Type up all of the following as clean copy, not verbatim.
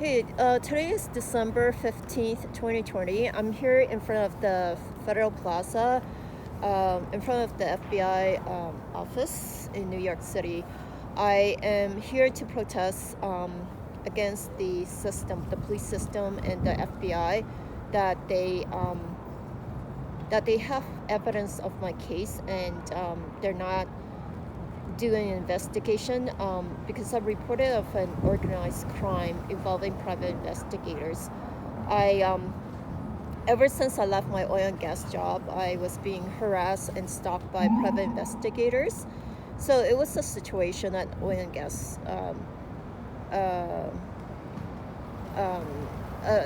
Hey, today is December 15th, 2020. I'm here in front of the Federal Plaza, in front of the FBI office in New York City. I am here to protest against the system, the police system and the FBI, that they have evidence of my case and they're not doing an investigation because I reported of an organized crime involving private investigators. Ever since I left my oil and gas job, I was being harassed and stalked by private investigators. So it was a situation at oil and gas, a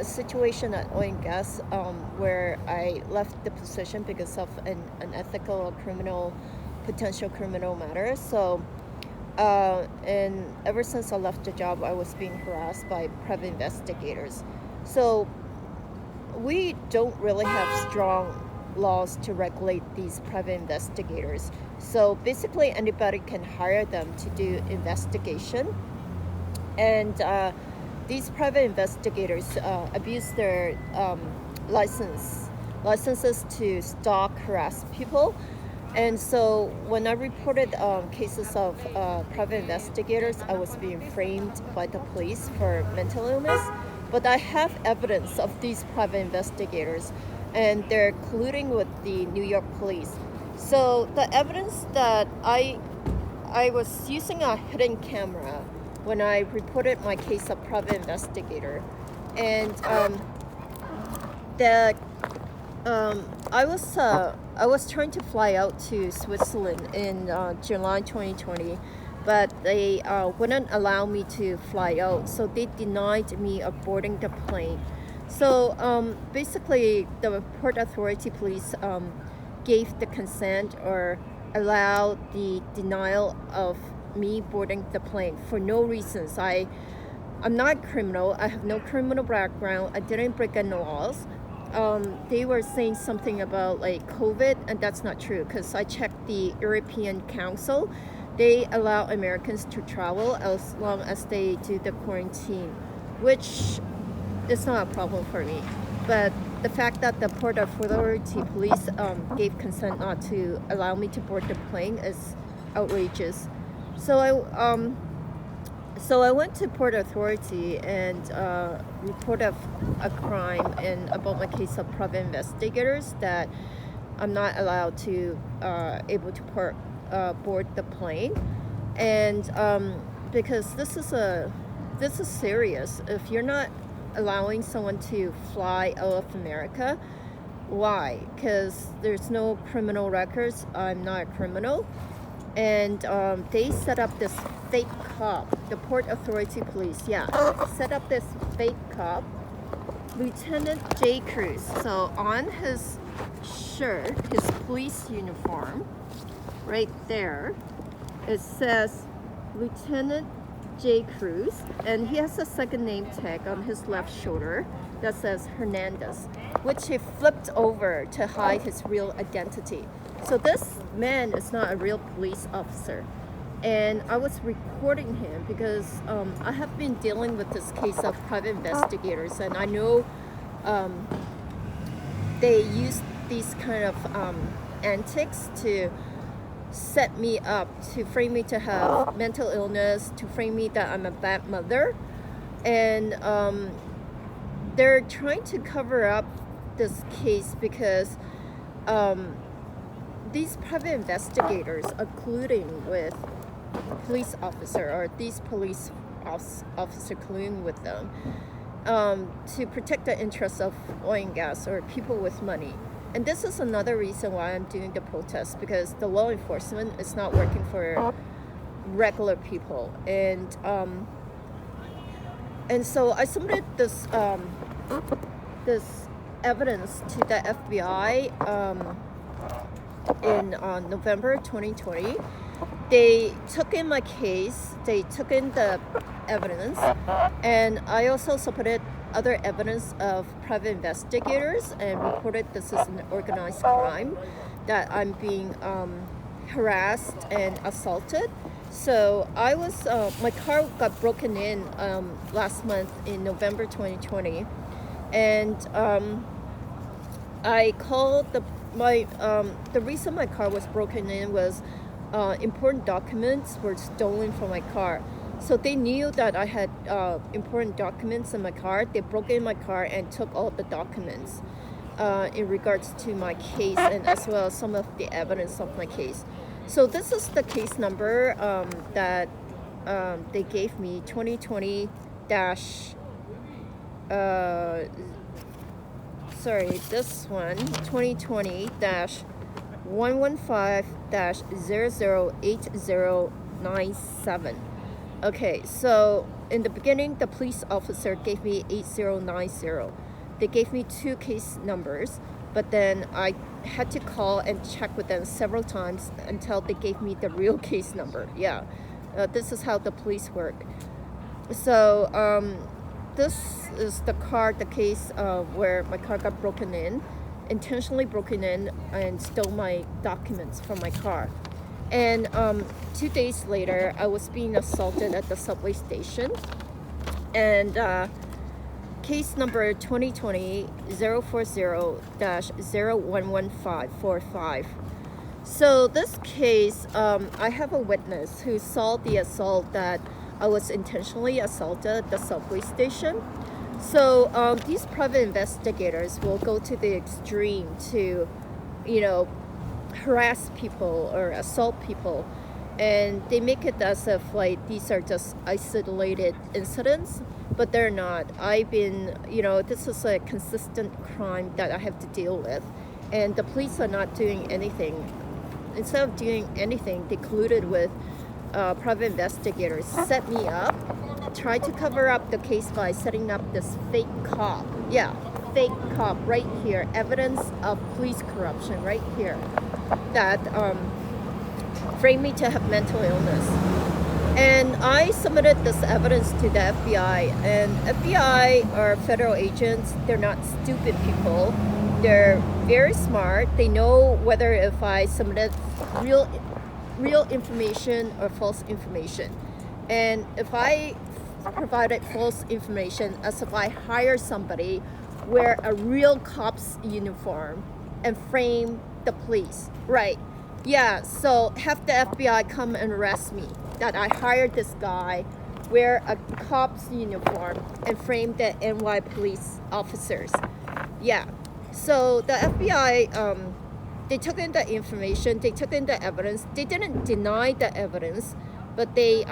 situation at oil and gas where I left the position because of an unethical or potential criminal matter. So and ever since I left the job, I was being harassed by private investigators. So we don't really have strong laws to regulate these private investigators. So basically anybody can hire them to do investigation, and these private investigators abuse their licenses to stalk, harass people. And so when I reported cases of private investigators, I was being framed by the police for mental illness. But I have evidence of these private investigators, and they're colluding with the New York police. So the evidence that I was using a hidden camera when I reported my case of private investigator, and I was trying to fly out to Switzerland in July 2020, but they wouldn't allow me to fly out, so they denied me of boarding the plane. So basically, the Port Authority police gave the consent or allowed the denial of me boarding the plane for no reasons. I'm not a criminal. I have no criminal background. I didn't break any laws. They were saying something about like COVID, and that's not true because I checked the European Council. They allow Americans to travel as long as they do the quarantine, which is not a problem for me. But the fact that the Port Authority police gave consent not to allow me to board the plane is outrageous. So I went to Port Authority and reported a crime and about my case of private investigators that I'm not allowed to able to board the plane, and because this is serious. If you're not allowing someone to fly out of America, why? Because there's no criminal records. I'm not a criminal. And they set up this fake cop, the Port Authority police, set up this fake cop, Lieutenant J. Cruz. So on his shirt, his police uniform, right there, it says Lieutenant J. Cruz, and he has a second name tag on his left shoulder that says Hernandez, which he flipped over to hide his real identity. So this man is not a real police officer. And I was recording him because I have been dealing with this case of private investigators, and I know they use these kind of antics to set me up, to frame me to have mental illness, to frame me that I'm a bad mother. And they're trying to cover up this case because these private investigators are colluding with police officer, or these police officer colluding with them to protect the interests of oil and gas or people with money. And this is another reason why I'm doing the protest, because the law enforcement is not working for regular people. And so I submitted this evidence to the FBI in November 2020. They took in my case, they took in the evidence, and I also submitted other evidence of private investigators and reported this is an organized crime, that I'm being harassed and assaulted. So I was my car got broken in last month in November 2020, and I called the reason my car was broken in was important documents were stolen from my car. So they knew that I had important documents in my car. They broke in my car and took all the documents in regards to my case, and as well as some of the evidence of my case. So this is the case number that they gave me, 2020 dash, this one, 2020 dash 115 dash 008097. Okay, so in the beginning, the police officer gave me 8090. They gave me two case numbers, but then I had to call and check with them several times until they gave me the real case number. Yeah, this is how the police work. So this is the case where my car got broken in, intentionally broken in, and stole my documents from my car. And 2 days later, I was being assaulted at the subway station, and case number 2020-040-011545. So this case, I have a witness who saw the assault, that I was intentionally assaulted at the subway station. So these private investigators will go to the extreme to, harass people or assault people, and they make it as if like these are just isolated incidents, but they're not. This is a consistent crime that I have to deal with, and the police are not doing anything. Instead of doing anything, they colluded with private investigators, set me up, tried to cover up the case by setting up this fake cop. Yeah, fake cop right here, evidence of police corruption right here, that framed me to have mental illness. And I submitted this evidence to the FBI, and FBI are federal agents. They're not stupid people. They're very smart. They know whether if I submitted real information or false information. And if I provided false information, as if I hire somebody, wear a real cop's uniform, and frame the police, right? Yeah, so have the FBI come and arrest me, that I hired this guy, wear a cop's uniform, and frame the NY police officers. Yeah, so the FBI, they took in the information, they took in the evidence. They didn't deny the evidence, but they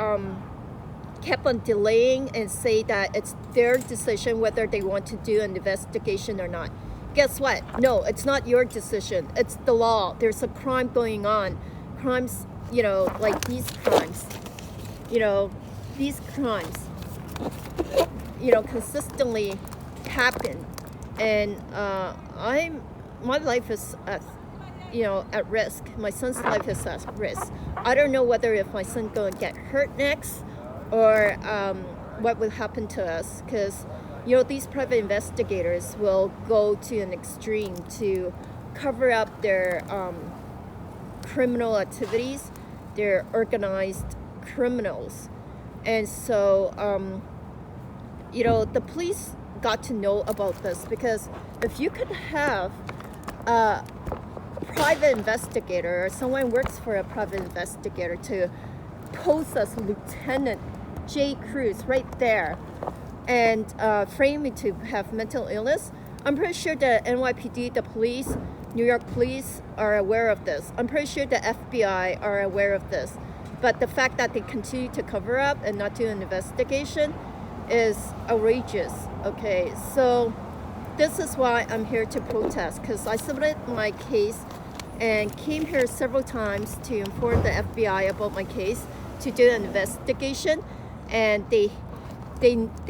kept on delaying and say that it's their decision whether they want to do an investigation or not. Guess what? No, it's not your decision. It's the law. There's a crime going on. Crimes, like these crimes, consistently happen. And my life is at risk. My son's life is at risk. I don't know whether if my son's going to get hurt next, or what will happen to us, because these private investigators will go to an extreme to cover up their criminal activities. They're organized criminals. And so the police got to know about this, because if you could have a private investigator, or someone works for a private investigator, to pose as Lieutenant J. Cruz right there, and frame me to have mental illness, I'm pretty sure the NYPD, the police, New York police are aware of this. I'm pretty sure the FBI are aware of this. But the fact that they continue to cover up and not do an investigation is outrageous. Okay, so this is why I'm here to protest, because I submitted my case and came here several times to inform the FBI about my case, to do an investigation, and they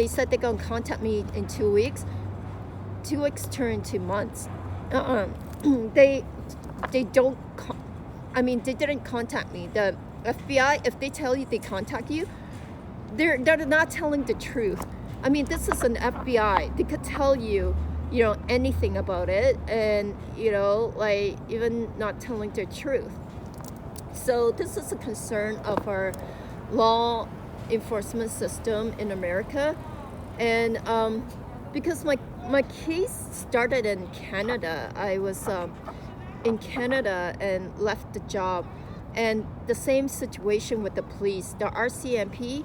said they're going to contact me in 2 weeks. 2 weeks turned to months. They didn't contact me. The FBI, if they tell you they contact you, they're not telling the truth. I mean, this is an FBI. They could tell you, anything about it, and even not telling the truth. So this is a concern of our law enforcement system in America. And because my case started in Canada. I was in Canada and left the job, and the same situation with the police. The RCMP,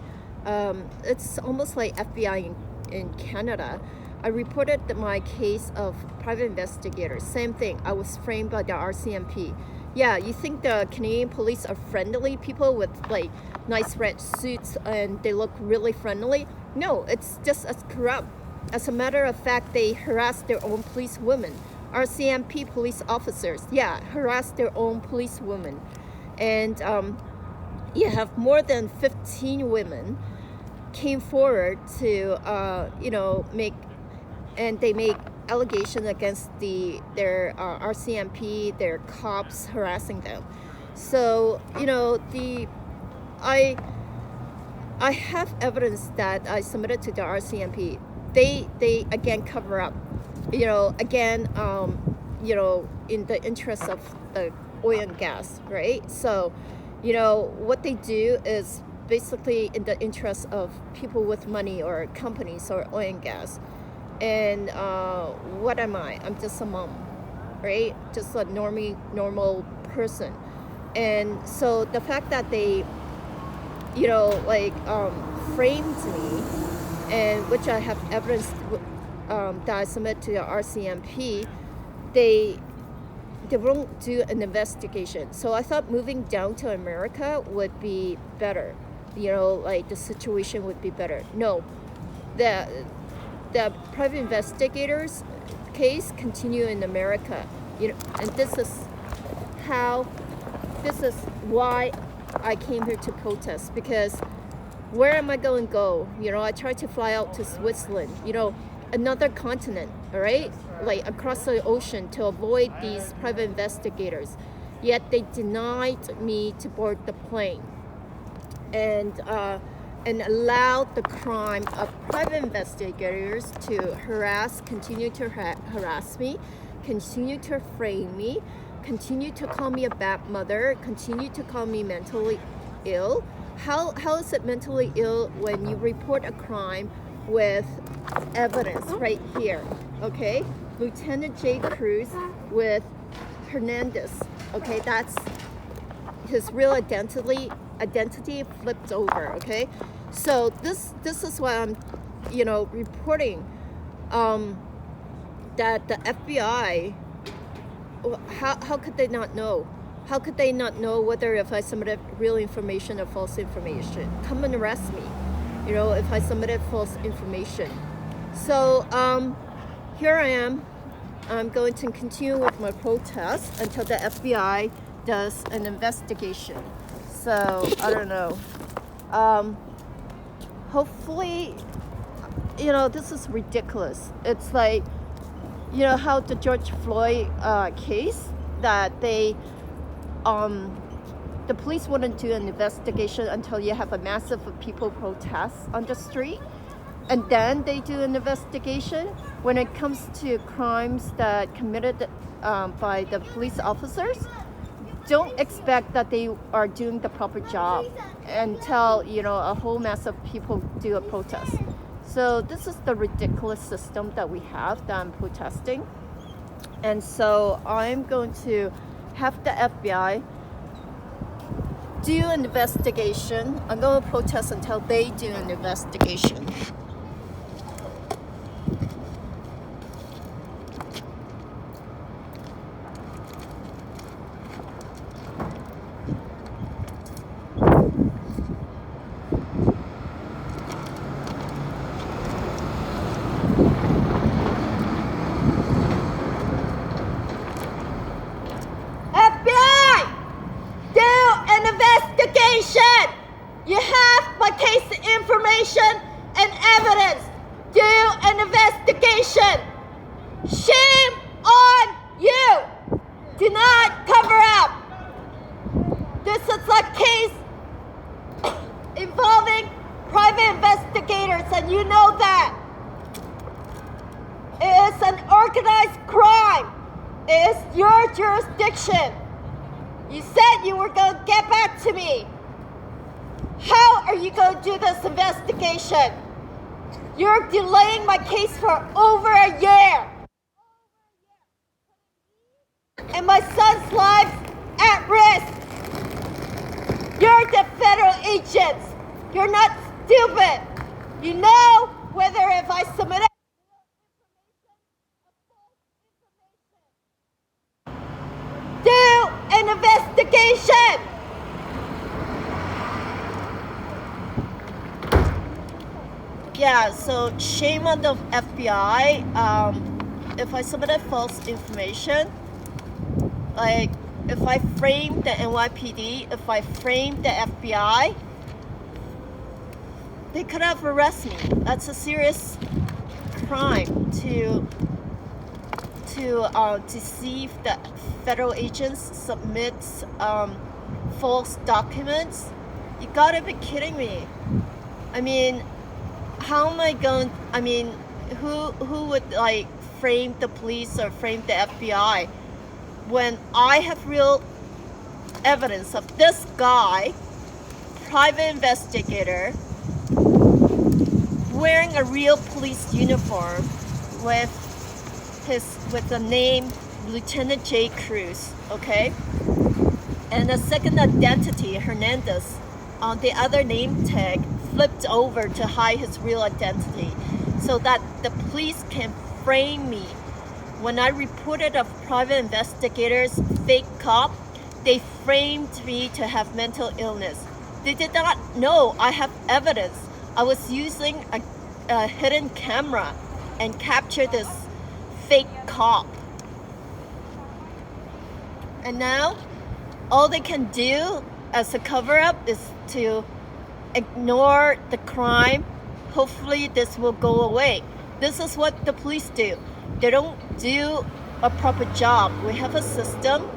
it's almost like FBI in Canada. I reported my case of private investigator. Same thing. I was framed by the RCMP. Yeah, you think the Canadian police are friendly people with like nice red suits and they look really friendly? No, it's just as corrupt. As a matter of fact, they harass their own police women. RCMP police officers, yeah, harass their own police women. And you have more than 15 women came forward to, make allegations against their RCMP, their cops harassing them. So, I have evidence that I submitted to the RCMP. They again cover up, in the interest of the oil and gas, right? So, what they do is basically in the interest of people with money or companies or oil and gas. And what am I? I'm just a mom, right? Just a normal person. And so the fact that they, framed me, and which I have evidence that I submit to the RCMP, they won't do an investigation. So I thought moving down to America would be better. The situation would be better. No, the private investigators case continue in America. And this is why I came here to protest, because where am I going to go? I tried to fly out to Switzerland, another continent, all right? Like across the ocean to avoid these private investigators. Yet they denied me to board the plane and allowed the crime of private investigators to continue to harass me, continue to frame me, continue to call me a bad mother, continue to call me mentally ill. How is it mentally ill when you report a crime with evidence right here, okay? Lieutenant J. Cruz with Hernandez, okay? That's his real identity flipped over, okay? So this is why I'm, reporting that the FBI, how could they not know? How could they not know whether if I submitted real information or false information? Come and arrest me, if I submitted false information. So here I am. I'm going to continue with my protest until the FBI does an investigation. So I don't know. Hopefully, this is ridiculous. It's like, how the George Floyd case that they, the police wouldn't do an investigation until you have a massive people protest on the street, and then they do an investigation. When it comes to crimes that committed by the police officers, don't expect that they are doing the proper job until a whole mass of people do a protest. So this is the ridiculous system that we have that I'm protesting. And so I'm going to have the FBI do an investigation. I'm going to protest until they do an investigation. You have my case information and evidence. Do an investigation. Shame on you. Do not cover up. This is a case involving private investigators, and you know that. It is an organized crime. It is your jurisdiction. You said you were going to get back to me. How are you going to do this investigation? You're delaying my case for over a year. And my son's life at risk. You're the federal agents. You're not stupid. You know whether if I submit it, do an investigation. Yeah, so shame on the FBI. If I submitted false information, like if I framed the NYPD, if I framed the FBI, they could have arrested me. That's a serious crime to deceive the federal agents, submit false documents. You gotta be kidding me. I mean, how am I going? I mean, who would like frame the police or frame the FBI when I have real evidence of this guy, private investigator, wearing a real police uniform with the name Lieutenant J. Cruz, okay? And the second identity, Hernandez, on the other name tag flipped over to hide his real identity so that the police can frame me. When I reported a private investigator's fake cop, they framed me to have mental illness. They did not know I have evidence. I was using a hidden camera and captured this fake cop. And now, all they can do as a cover-up is to ignore the crime. Hopefully this will go away. This is what the police do. They don't do a proper job. We have a system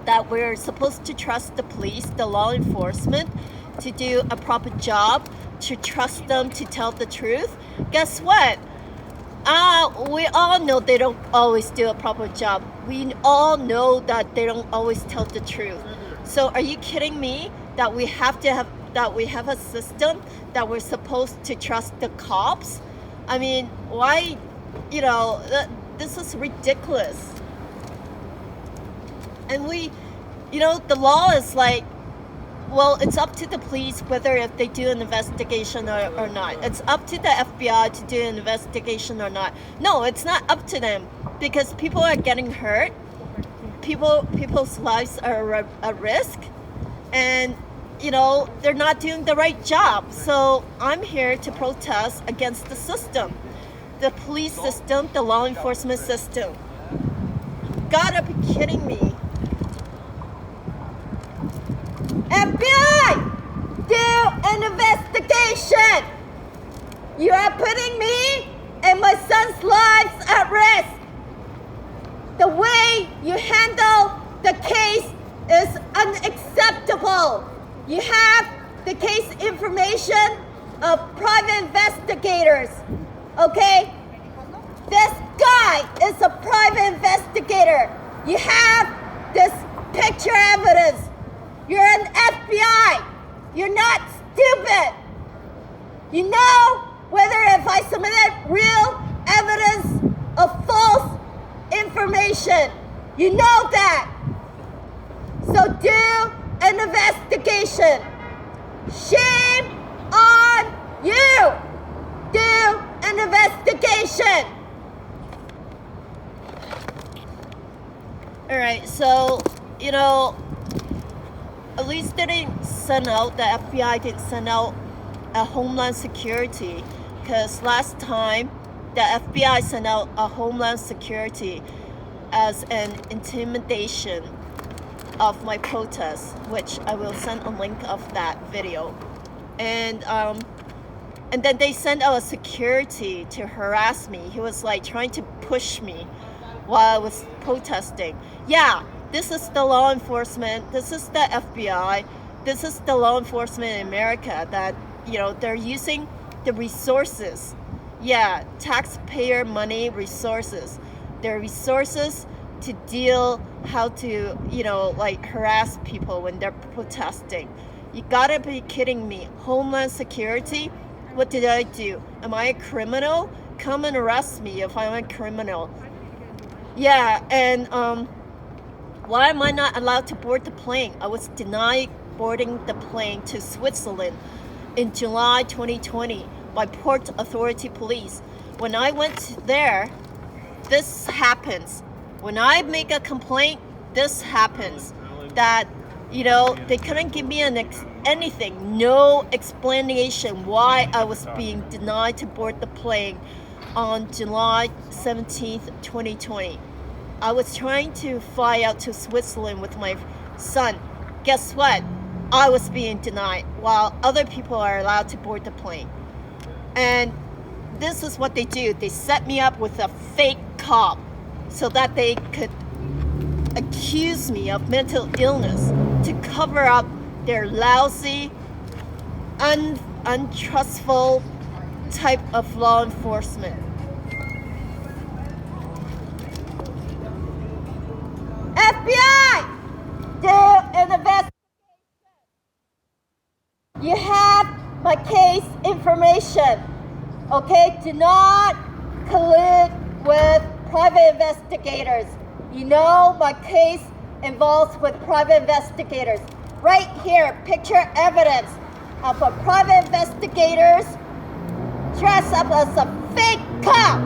that we're supposed to trust the police, the law enforcement, to do a proper job, to trust them to tell the truth. Guess what? We all know they don't always do a proper job. We all know that they don't always tell the truth. So are you kidding me that we have a system that we're supposed to trust the cops? I mean, why, this is ridiculous. And the law is like, well, it's up to the police whether if they do an investigation or not. It's up to the FBI to do an investigation or not. No, it's not up to them because people are getting hurt. People's lives are at risk. And, they're not doing the right job. So I'm here to protest against the system. The police system, the law enforcement system. Gotta be kidding me. FBI, do an investigation. You are putting me and my son's lives at risk. The way you handle the case is unacceptable. You have the case information of private investigators, okay? This guy is a private investigator. You have this picture evidence. You're an FBI. You're not stupid. You know whether if I submitted real evidence of false information. You know that. So do an investigation. Shame on you. Do an investigation. All right, so, at least they didn't send out, the FBI didn't send out a Homeland Security, because last time the FBI sent out a Homeland Security as an intimidation of my protest, which I will send a link of that video. And then they sent out a security to harass me. He was like trying to push me while I was protesting. Yeah, this is the law enforcement. This is the FBI. This is the law enforcement in America that, they're using the resources. Yeah, taxpayer money resources. Their resources to deal how to, harass people when they're protesting. You gotta be kidding me. Homeland Security? What did I do? Am I a criminal? Come and arrest me if I'm a criminal. Yeah, and why am I not allowed to board the plane? I was denied boarding the plane to Switzerland in July 2020 by Port Authority Police. When I went there, this happens. When I make a complaint, this happens. That, you know, they couldn't give me anything, no explanation why I was being denied to board the plane on July 17th, 2020. I was trying to fly out to Switzerland with my son. Guess what? I was being denied while other people are allowed to board the plane. And this is what they do. They set me up with a fake cop so that they could accuse me of mental illness to cover up their lousy, untrustful type of law enforcement. FBI! Do an investigation. You have my case information. Okay? Do not collude with private investigators. You know my case involves with private investigators. Right here, picture evidence of a private investigators dressed up as a fake cop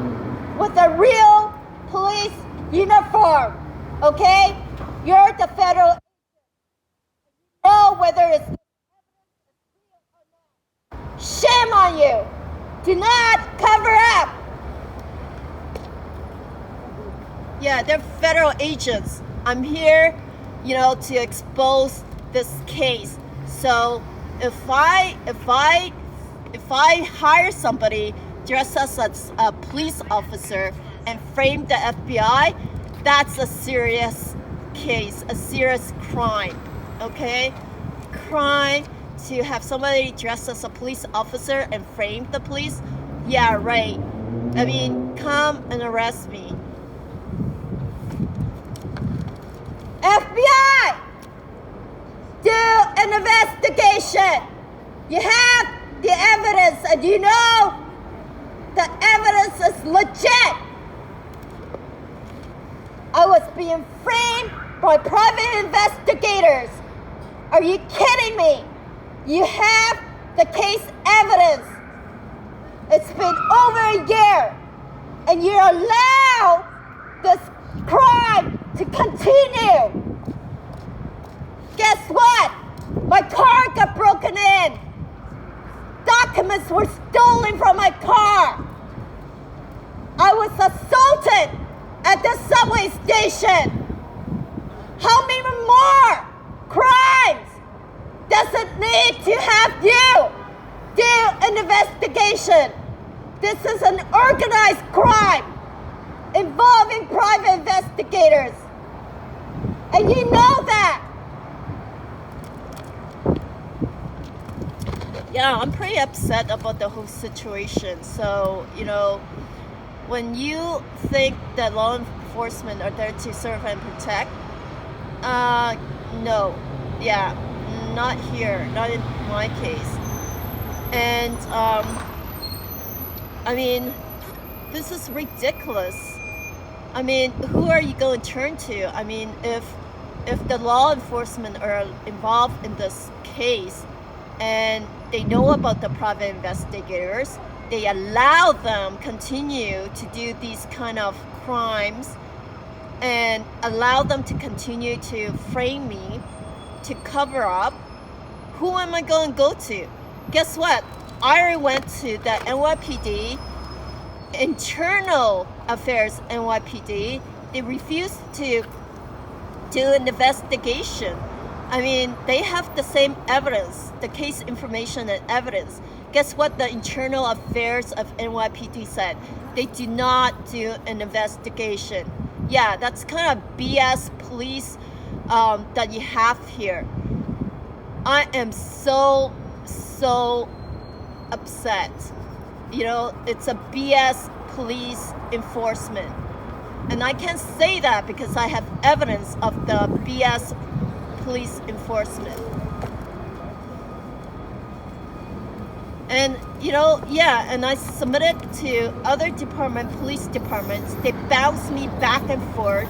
with a real police uniform. Okay? You're the federal agent. You know whether it's real or not. Shame on you. Do not cover up. Yeah, they're federal agents. I'm here, you know, to expose this case. So if I hire somebody dressed as a police officer and frame the FBI, that's a serious case, a serious crime. Okay? Crime to have somebody dressed as a police officer and frame the police? Yeah, right. I mean, come and arrest me. FBI! Do an investigation. You have the evidence and you know the evidence is legit. I was being framed by private investigators. Are you kidding me? You have the case evidence. It's been over a year and you allow this crime to continue. Guess what? My car got broken in. Documents were stolen from my car. I was assaulted at the subway station. How many more crimes does it need to have you do an investigation? This is an organized crime involving private investigators. And you know that. Yeah, I'm pretty upset about the whole situation. So, you know, when you think that law enforcement are there to serve and protect, no. Yeah, not here, not in my case. And, I mean, this is ridiculous. I mean, who are you going to turn to? I mean, if the law enforcement are involved in this case and they know about the private investigators, they allow them continue to do these kind of crimes and allow them to continue to frame me, to cover up, who am I going to go to? Guess what? I already went to the NYPD, Internal Affairs NYPD. They refused to do an investigation. I mean, they have the same evidence, the case information and evidence. Guess what the Internal Affairs of NYPD said? They do not do an investigation. Yeah, that's kind of BS police that you have here. I am so upset. You know, it's a BS police enforcement. And I can say that because I have evidence of the BS police enforcement. And you know, yeah, and I submitted to other police departments. They bounced me back and forth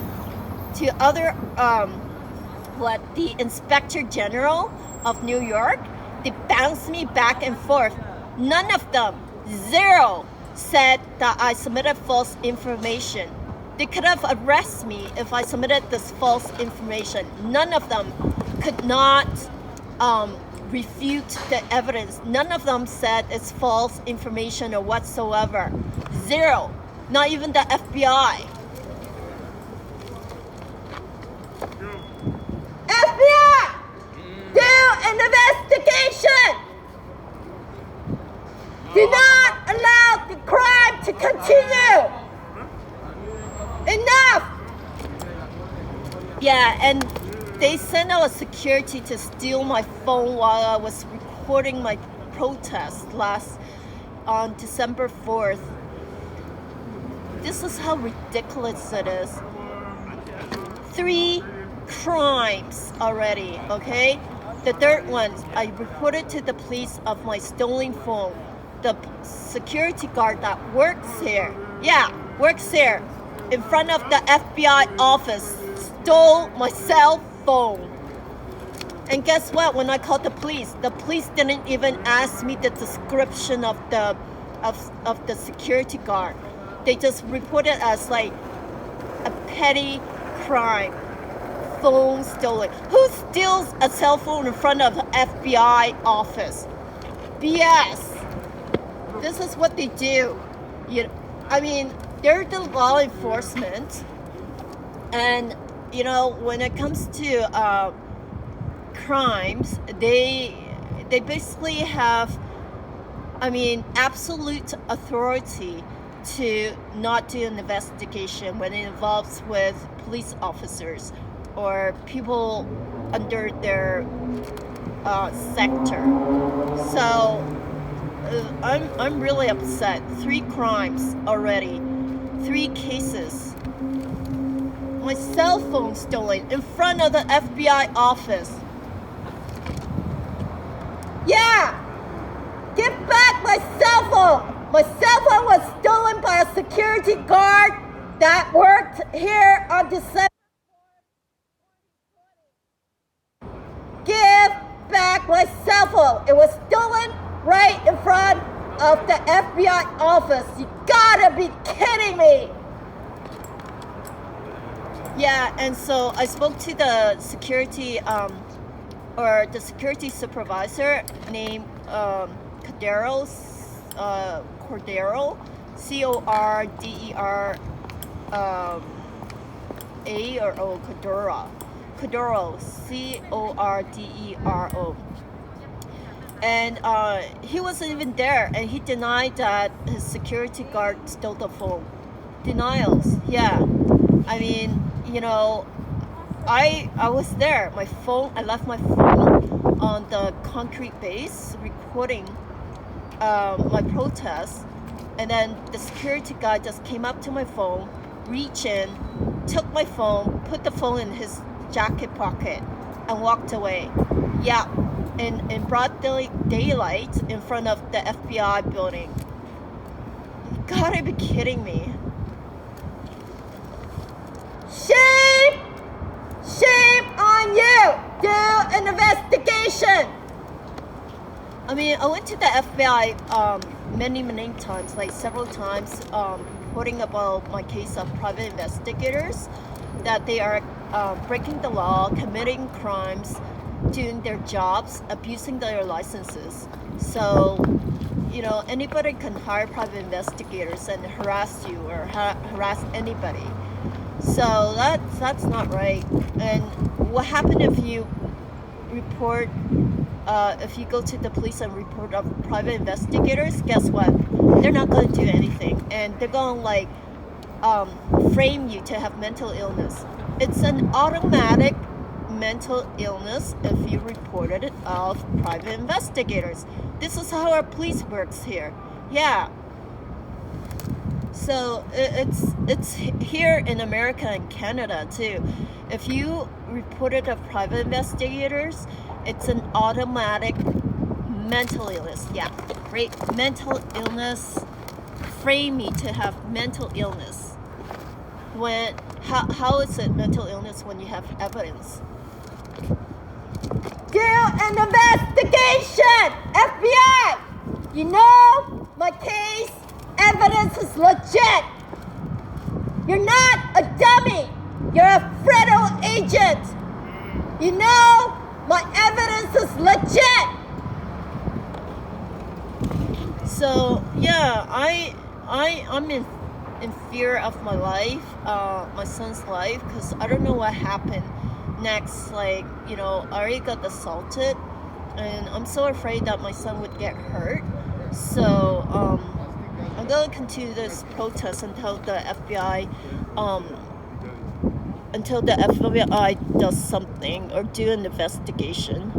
to other, the Inspector General of New York. They bounced me back and forth. None of them, zero, said that I submitted false information. They could have arrested me if I submitted this false information. None of them could not refute the evidence. None of them said it's false information or whatsoever. Zero. Not even the FBI. FBI! Do an investigation! Do not allow the crime to continue! Enough! Yeah, and they sent out a security to steal my phone while I was recording my protest on December 4th. This is how ridiculous it is. 3 crimes already, okay? The third one, I reported to the police of my stolen phone. The security guard that works here, works here, in front of the FBI office, stole my cell phone. And guess what? When I called the police didn't even ask me the description of the security guard. They just reported as like a petty crime. Phone stolen. Who steals a cell phone in front of the FBI office? BS. This is what they do. They're the law enforcement, and when it comes to crimes, they basically have, absolute authority to not do an investigation when it involves with police officers or people under their sector. So I'm really upset. 3 crimes already, 3 cases. My cell phone stolen in front of the FBI office. Yeah! Give back my cell phone! My cell phone was stolen by a security guard that worked here on December. Give back my cell phone! It was stolen right in front of the FBI office. You gotta be kidding me! Yeah, and so I spoke to the security the security supervisor named Cordero, Cordero, Cordero, Cordero. And he wasn't even there, and he denied that his security guard stole the phone. Denials, yeah. I was there. I left my phone on the concrete base recording my protest, and then the security guy just came up to my phone, reached in, took my phone, put the phone in his jacket pocket, and walked away. Yeah, in broad daylight in front of the FBI building. You gotta be kidding me. Shame! Shame on you! Do an investigation! I went to the FBI many times, like several times, reporting about my case of private investigators, that they are breaking the law, committing crimes, doing their jobs, abusing their licenses. So, anybody can hire private investigators and harass you or harass anybody. So that's not right. And what happened if you report, if you go to the police and report of private investigators? Guess what? They're not going to do anything, and they're going to frame you to have mental illness. It's an automatic mental illness if you reported it of private investigators. This is how our police works here. Yeah. So it's here in America and Canada too. If you reported of private investigators, it's an automatic mental illness. Yeah, right. Mental illness. Frame me to have mental illness. When how is it mental illness when you have evidence? Do an investigation, FBI. You know my case evidence is legit. You're not a dummy. You're a federal agent. You know my evidence is legit. So yeah, I'm in fear of my life, my son's life, because I don't know what happened next. Like, you know, I already got assaulted, and I'm so afraid that my son would get hurt. So I'm gonna continue this protest until the FBI does something or do an investigation.